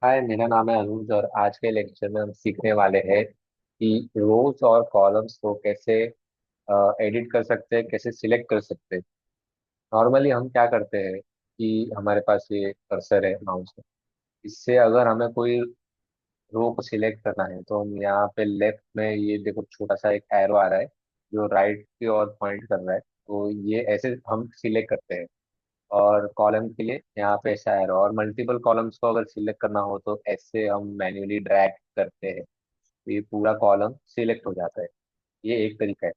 हाय, मेरा नाम है अनुज और आज के लेक्चर में हम सीखने वाले हैं कि रोज और कॉलम्स को कैसे एडिट कर सकते हैं, कैसे सिलेक्ट कर सकते हैं। नॉर्मली हम क्या करते हैं कि हमारे पास ये कर्सर है माउस का। इससे अगर हमें कोई रो को सिलेक्ट करना है तो हम यहाँ पे लेफ्ट में ये देखो छोटा सा एक एरो आ रहा है जो राइट की ओर पॉइंट कर रहा है, तो ये ऐसे हम सिलेक्ट करते हैं। और कॉलम के लिए यहाँ पे ऐसा एरो, और मल्टीपल कॉलम्स को अगर सिलेक्ट करना हो तो ऐसे हम मैन्युअली ड्रैग करते हैं तो ये पूरा कॉलम सिलेक्ट हो जाता है। ये एक तरीका है।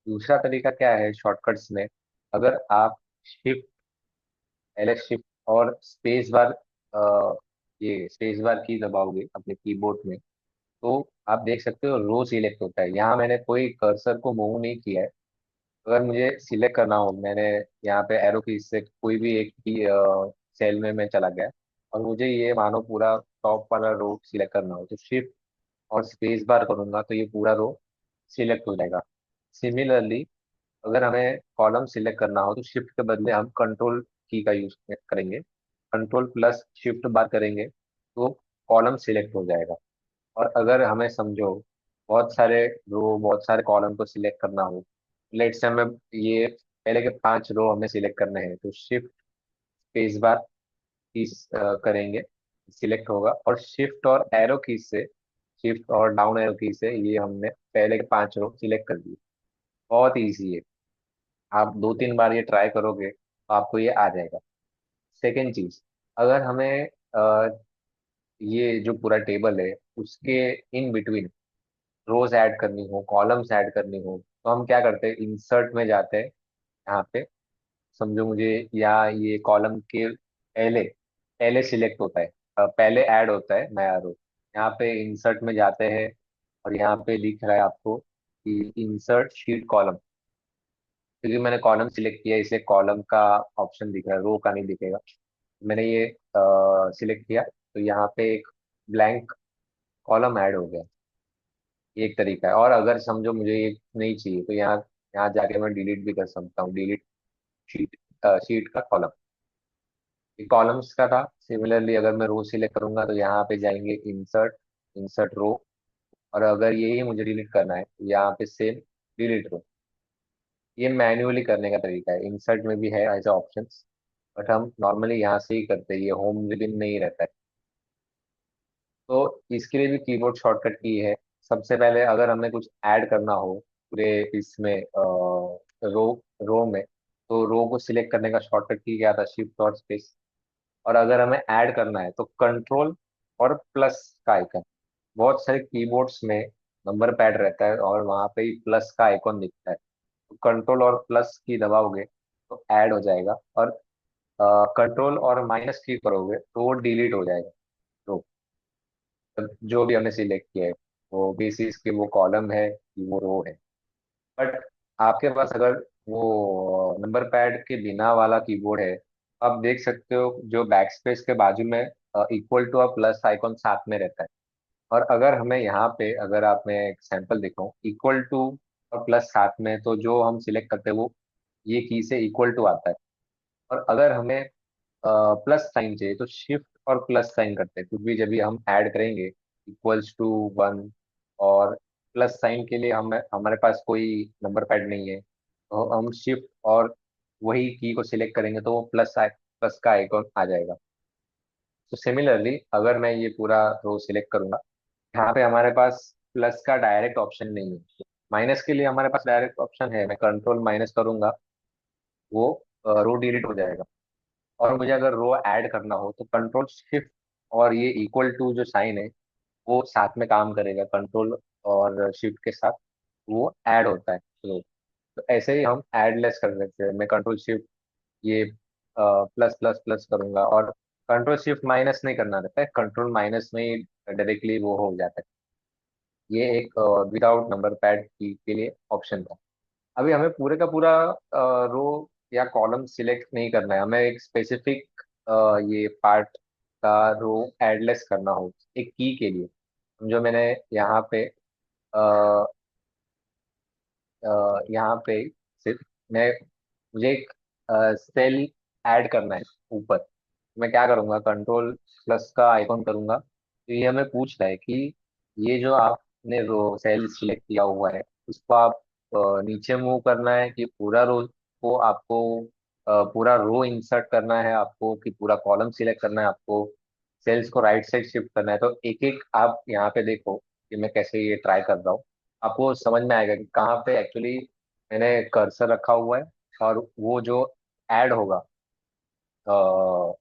दूसरा तरीका क्या है शॉर्टकट्स में, अगर आप शिफ्ट एलएस शिफ्ट और स्पेस बार, ये स्पेस बार की दबाओगे अपने कीबोर्ड में, तो आप देख सकते हो रो सिलेक्ट होता है। यहाँ मैंने कोई कर्सर को मूव नहीं किया है। अगर मुझे सिलेक्ट करना हो, मैंने यहाँ पे एरो की से कोई भी एक की सेल में मैं चला गया और मुझे ये मानो पूरा टॉप वाला रो सिलेक्ट करना हो तो शिफ्ट और स्पेस बार करूंगा तो ये पूरा रो सिलेक्ट हो जाएगा। सिमिलरली अगर हमें कॉलम सिलेक्ट करना हो तो शिफ्ट के बदले हम कंट्रोल की का यूज करेंगे। कंट्रोल प्लस शिफ्ट बार करेंगे तो कॉलम सिलेक्ट हो जाएगा। और अगर हमें समझो बहुत सारे रो बहुत सारे कॉलम को सिलेक्ट करना हो, लेट से हमें ये पहले के 5 रो हमें सिलेक्ट करने हैं तो शिफ्ट स्पेस बार की करेंगे, सिलेक्ट होगा। और शिफ्ट और एरो की से, शिफ्ट और डाउन एरो की से ये हमने पहले के 5 रो सिलेक्ट कर दिए। बहुत ईजी है। आप 2-3 बार ये ट्राई करोगे तो आपको ये आ जाएगा। सेकेंड चीज, अगर हमें ये जो पूरा टेबल है उसके इन बिटवीन रोज ऐड करनी हो, कॉलम्स ऐड करनी हो, तो हम क्या करते हैं, इंसर्ट में जाते हैं। यहाँ पे समझो मुझे, या ये कॉलम के पहले पहले सिलेक्ट होता है, पहले ऐड होता है नया रो। यहाँ पे इंसर्ट में जाते हैं और यहाँ पे लिख रहा है आपको कि इंसर्ट शीट कॉलम। क्योंकि मैंने कॉलम सिलेक्ट किया इसलिए कॉलम का ऑप्शन दिख रहा है, रो का नहीं दिखेगा। मैंने ये सिलेक्ट किया तो यहाँ पे एक ब्लैंक कॉलम ऐड हो गया। ये एक तरीका है। और अगर समझो मुझे ये नहीं चाहिए तो यहाँ यहाँ जाके मैं डिलीट भी कर सकता हूँ, डिलीट शीट, शीट का कॉलम। ये कॉलम्स का था। सिमिलरली अगर मैं रो सिलेक्ट करूंगा तो यहाँ पे जाएंगे इंसर्ट, इंसर्ट रो। और अगर यही मुझे डिलीट करना है तो यहाँ पे सेम डिलीट रो। ये मैन्युअली करने का तरीका है, इंसर्ट में भी है ऐसा ऑप्शन, बट हम नॉर्मली यहाँ से ही करते हैं, ये होम विदिन नहीं रहता है। तो इसके लिए भी कीबोर्ड शॉर्टकट की है। सबसे पहले अगर हमें कुछ ऐड करना हो पूरे इसमें रो रो में, तो रो को सिलेक्ट करने का शॉर्टकट की क्या था, शिफ्ट और स्पेस। और अगर हमें ऐड करना है तो कंट्रोल और प्लस का आइकन। बहुत सारे कीबोर्ड्स में नंबर पैड रहता है और वहाँ पे ही प्लस का आइकॉन दिखता है, तो कंट्रोल और प्लस की दबाओगे तो ऐड हो जाएगा। और कंट्रोल और माइनस की करोगे तो वो डिलीट हो जाएगा। तो जो भी हमने सिलेक्ट किया है वो बेसिस के वो कॉलम है कि वो रो है। बट आपके पास अगर वो नंबर पैड के बिना वाला कीबोर्ड है, आप देख सकते हो जो बैक स्पेस के बाजू में इक्वल टू और प्लस आइकॉन साथ में रहता है। और अगर हमें यहाँ पे, अगर आप मैं एक सैंपल दिखाऊं, इक्वल टू और प्लस साथ में, तो जो हम सिलेक्ट करते हैं वो ये की से इक्वल टू आता है। और अगर हमें प्लस साइन चाहिए तो शिफ्ट और प्लस साइन करते हैं, क्योंकि जब भी हम ऐड करेंगे इक्वल्स टू 1, और प्लस साइन के लिए हम हमारे पास कोई नंबर पैड नहीं है, तो हम शिफ्ट और वही की को सिलेक्ट करेंगे तो वो प्लस का आइकॉन आ जाएगा। तो सिमिलरली अगर मैं ये पूरा रो सिलेक्ट करूंगा, यहाँ पे हमारे पास प्लस का डायरेक्ट ऑप्शन नहीं है। माइनस के लिए हमारे पास डायरेक्ट ऑप्शन है, मैं कंट्रोल माइनस करूंगा वो रो डिलीट हो जाएगा। और मुझे अगर रो ऐड करना हो तो कंट्रोल शिफ्ट और ये इक्वल टू जो साइन है वो साथ में काम करेगा, कंट्रोल और शिफ्ट के साथ वो ऐड होता है रो। तो ऐसे ही हम ऐड लेस कर सकते हैं। मैं कंट्रोल शिफ्ट ये प्लस प्लस प्लस करूंगा, और कंट्रोल शिफ्ट माइनस नहीं करना रहता है, कंट्रोल माइनस में ही डायरेक्टली वो हो जाता है। ये एक विदाउट नंबर पैड की के लिए ऑप्शन था। अभी हमें पूरे का पूरा रो या कॉलम सिलेक्ट नहीं करना है, हमें एक स्पेसिफिक ये पार्ट का रो एडलेस करना हो एक की के लिए। जो मैंने यहाँ पे यहाँ पे सिर्फ मैं मुझे एक सेल ऐड करना है ऊपर, मैं क्या करूंगा, कंट्रोल प्लस का आइकॉन करूंगा, तो ये हमें पूछ रहा है कि ये जो आपने रो सेल सिलेक्ट किया हुआ है उसको आप नीचे मूव करना है कि पूरा रो को आपको पूरा रो इंसर्ट करना है आपको, कि पूरा कॉलम सिलेक्ट करना है आपको, सेल्स को राइट साइड शिफ्ट करना है। तो एक एक आप यहाँ पे देखो कि मैं कैसे ये ट्राई कर रहा हूँ। आपको समझ में आएगा कि कहाँ पे एक्चुअली मैंने कर्सर रखा हुआ है, और वो जो ऐड होगा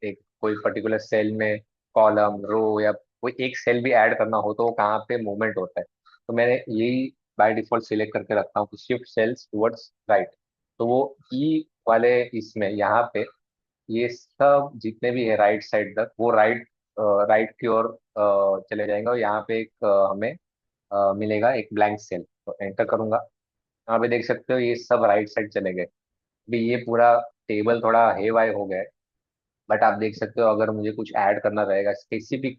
एक कोई पर्टिकुलर सेल में, कॉलम रो या कोई एक सेल भी ऐड करना हो तो वो कहाँ पे मूवमेंट होता है। तो मैंने यही बाय डिफॉल्ट सिलेक्ट करके रखता हूँ कि शिफ्ट सेल्स टुवर्ड्स राइट। तो वो ई वाले इसमें यहाँ पे ये सब जितने भी है राइट साइड तक वो राइट की ओर चले जाएंगे, और यहाँ पे एक हमें मिलेगा एक ब्लैंक सेल। तो एंटर करूंगा, यहाँ पे देख सकते हो ये सब राइट साइड चले गए। अभी ये पूरा टेबल थोड़ा हे वाई हो गया है, बट आप देख सकते हो अगर मुझे कुछ ऐड करना रहेगा स्पेसिफिक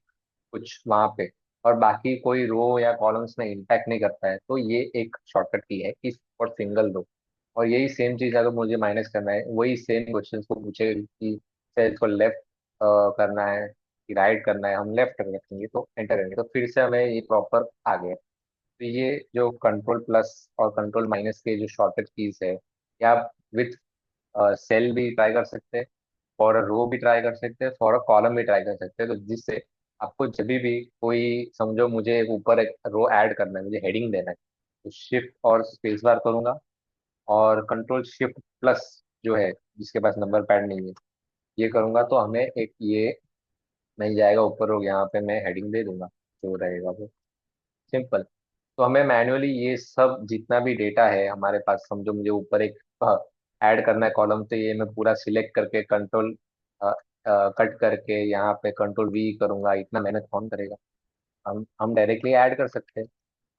कुछ वहां पे, और बाकी कोई रो या कॉलम्स में इम्पैक्ट नहीं करता है, तो ये एक शॉर्टकट की है इस फॉर सिंगल रो। और यही सेम चीज अगर मुझे माइनस करना है, वही सेम क्वेश्चन को पूछेगा कि सेल्स को लेफ्ट करना है कि राइट करना है, हम लेफ्ट कर रखेंगे तो एंटर करेंगे, तो फिर से हमें ये प्रॉपर आ गया। तो ये जो कंट्रोल प्लस और कंट्रोल माइनस के जो शॉर्टकट कीज है, या आप विथ सेल भी ट्राई कर सकते हैं, फॉर अ रो भी ट्राई कर सकते हैं, फॉर अ कॉलम भी ट्राई कर सकते हैं। तो जिससे आपको जब भी कोई, समझो मुझे ऊपर एक रो ऐड करना है, मुझे हेडिंग देना है, तो शिफ्ट और स्पेस बार करूंगा, और कंट्रोल शिफ्ट प्लस जो है जिसके पास नंबर पैड नहीं है ये करूंगा, तो हमें एक ये मिल जाएगा ऊपर रो। यहाँ पे मैं हेडिंग दे दूंगा, जो रहेगा वो सिंपल। तो हमें मैन्युअली ये सब जितना भी डेटा है हमारे पास, समझो मुझे ऊपर एक ऐड करना है कॉलम, तो ये मैं पूरा सिलेक्ट करके कंट्रोल कट करके यहाँ पे कंट्रोल वी करूंगा, इतना मेहनत कौन करेगा। हम डायरेक्टली ऐड कर सकते हैं।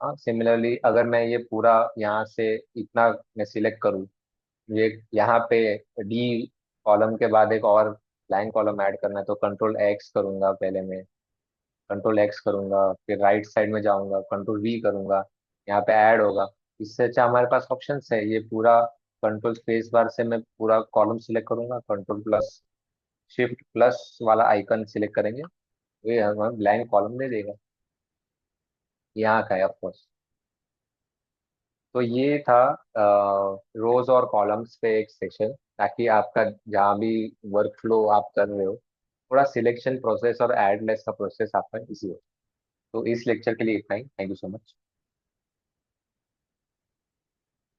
हाँ, सिमिलरली अगर मैं ये पूरा यहाँ से इतना मैं सिलेक्ट करूँ, ये यहाँ पे डी कॉलम के बाद एक और लाइन कॉलम ऐड करना है, तो कंट्रोल एक्स करूंगा पहले मैं, कंट्रोल एक्स करूंगा, फिर राइट साइड में जाऊंगा कंट्रोल वी करूंगा, यहाँ पे ऐड होगा। इससे अच्छा हमारे पास ऑप्शन है ये पूरा, कंट्रोल स्पेस बार से मैं पूरा कॉलम सिलेक्ट करूंगा, कंट्रोल प्लस शिफ्ट प्लस वाला आइकन सिलेक्ट करेंगे, तो ये हमें ब्लैंक कॉलम दे देगा। यहाँ का है ऑफकोर्स। तो ये था रोज और कॉलम्स पे एक सेशन, ताकि आपका जहाँ भी वर्क फ्लो आप कर रहे हो, थोड़ा सिलेक्शन प्रोसेस और एड लेस का प्रोसेस आपका इजी हो। तो इस लेक्चर के लिए इतना ही, थैंक यू सो मच।